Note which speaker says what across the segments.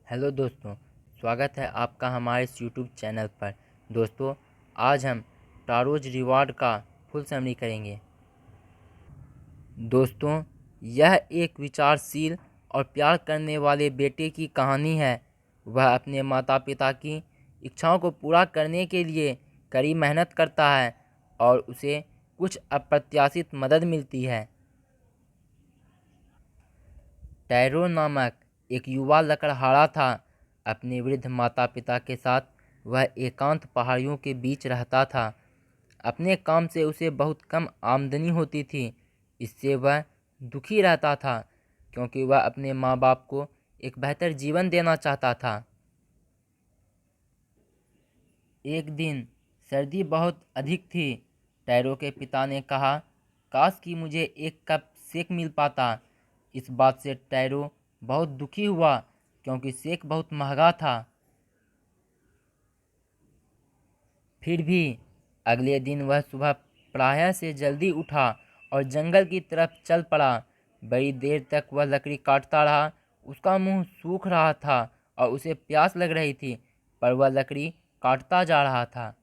Speaker 1: Hello दोस्तों, स्वागत है आपका हमारे इस यूट्यूब चैनल पर। दोस्तों, आज हम टारोज रिवार्ड का फुल समरी करेंगे। दोस्तों, यह एक विचारशील और प्यार करने वाले बेटे की कहानी है। वह अपने माता पिता की इच्छाओं को पूरा करने के लिए कड़ी मेहनत करता है और उसे कुछ अप्रत्याशित मदद मिलती है। टैरो नामक एक युवा लकड़हारा था। अपने वृद्ध माता पिता के साथ वह एकांत पहाड़ियों के बीच रहता था। अपने काम से उसे बहुत कम आमदनी होती थी। इससे वह दुखी रहता था क्योंकि वह अपने माँ बाप को एक बेहतर जीवन देना चाहता था। एक दिन सर्दी बहुत अधिक थी। टैरो के पिता ने कहा, काश कि मुझे एक कप सेक मिल पाता। इस बात से टैरो बहुत दुखी हुआ क्योंकि सेक बहुत महंगा था। फिर भी अगले दिन वह सुबह प्रायः से जल्दी उठा और जंगल की तरफ चल पड़ा। बड़ी देर तक वह लकड़ी काटता रहा। उसका मुंह सूख रहा था और उसे प्यास लग रही थी, पर वह लकड़ी काटता जा रहा था।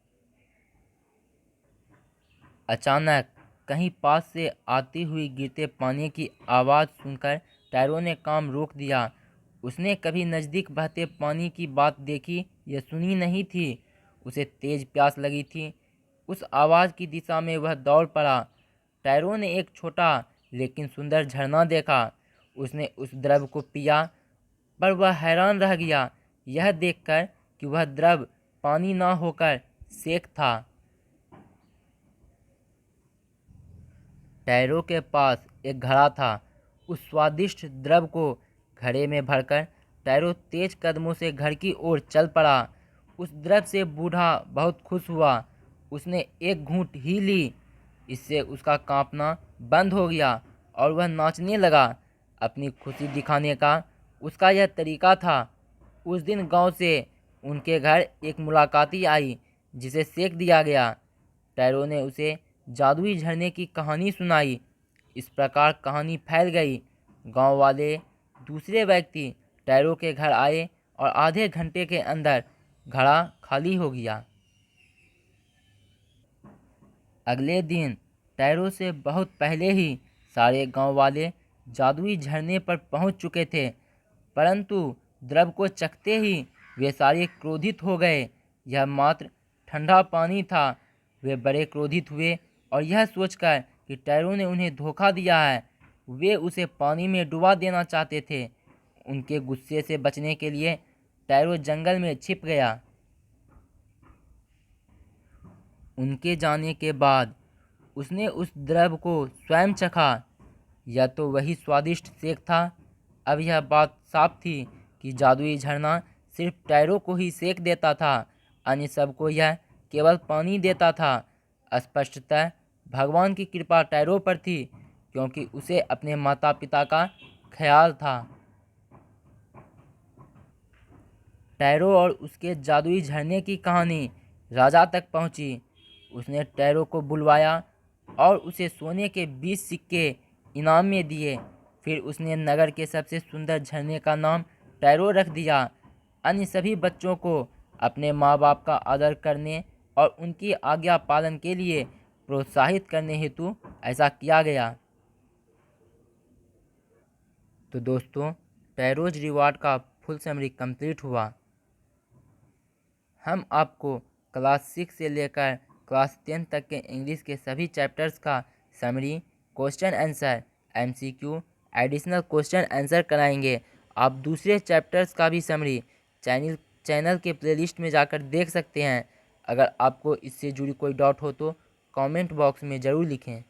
Speaker 1: अचानक कहीं पास से आती हुई गिरते पानी की आवाज़ सुनकर टैरो ने काम रोक दिया। उसने कभी नज़दीक बहते पानी की बात देखी या सुनी नहीं थी। उसे तेज प्यास लगी थी। उस आवाज़ की दिशा में वह दौड़ पड़ा। टैरो ने एक छोटा लेकिन सुंदर झरना देखा। उसने उस द्रव को पिया, पर वह हैरान रह गया यह देखकर कि वह द्रव पानी ना होकर सेक था। टैरो के पास एक घड़ा था। उस स्वादिष्ट द्रव को घड़े में भरकर टैरो तेज कदमों से घर की ओर चल पड़ा। उस द्रव से बूढ़ा बहुत खुश हुआ। उसने एक घूंट ही ली। इससे उसका कांपना बंद हो गया और वह नाचने लगा। अपनी खुशी दिखाने का उसका यह तरीका था। उस दिन गांव से उनके घर एक मुलाकाती आई जिसे सेक दिया गया। टैरो ने उसे जादुई झरने की कहानी सुनाई। इस प्रकार कहानी फैल गई। गांव वाले दूसरे व्यक्ति टैरो के घर आए और आधे घंटे के अंदर घड़ा खाली हो गया। अगले दिन टैरो से बहुत पहले ही सारे गांव वाले जादुई झरने पर पहुंच चुके थे, परंतु द्रव को चखते ही वे सारे क्रोधित हो गए। यह मात्र ठंडा पानी था। वे बड़े क्रोधित हुए और यह सोचकर कि टैरो ने उन्हें धोखा दिया है, वे उसे पानी में डुबा देना चाहते थे। उनके गुस्से से बचने के लिए टैरो जंगल में छिप गया। उनके जाने के बाद उसने उस द्रव को स्वयं चखा। यह तो वही स्वादिष्ट सेक था। अब यह बात साफ थी कि जादुई झरना सिर्फ टैरो को ही सेक देता था, अन्य सबको यह केवल पानी देता था। स्पष्टतः भगवान की कृपा टैरो पर थी क्योंकि उसे अपने माता पिता का ख्याल था। टैरो और उसके जादुई झरने की कहानी राजा तक पहुंची। उसने टैरो को बुलवाया और उसे सोने के 20 सिक्के इनाम में दिए। फिर उसने नगर के सबसे सुंदर झरने का नाम टैरो रख दिया। अन्य सभी बच्चों को अपने माँ बाप का आदर करने और उनकी आज्ञा पालन के लिए प्रोत्साहित करने हेतु ऐसा किया गया। तो दोस्तों, टैरोज रिवार्ड का फुल समरी कंप्लीट हुआ। हम आपको क्लास 6 से लेकर क्लास 10 तक के इंग्लिश के सभी चैप्टर्स का summary, question answer, MCQ, additional question answer कराएंगे। आप दूसरे चैप्टर्स का भी समरी चैनल के प्लेलिस्ट में जाकर देख सकते हैं। अगर आपको इससे जुड़ी कोई डाउट हो तो कमेंट बॉक्स में ज़रूर लिखें।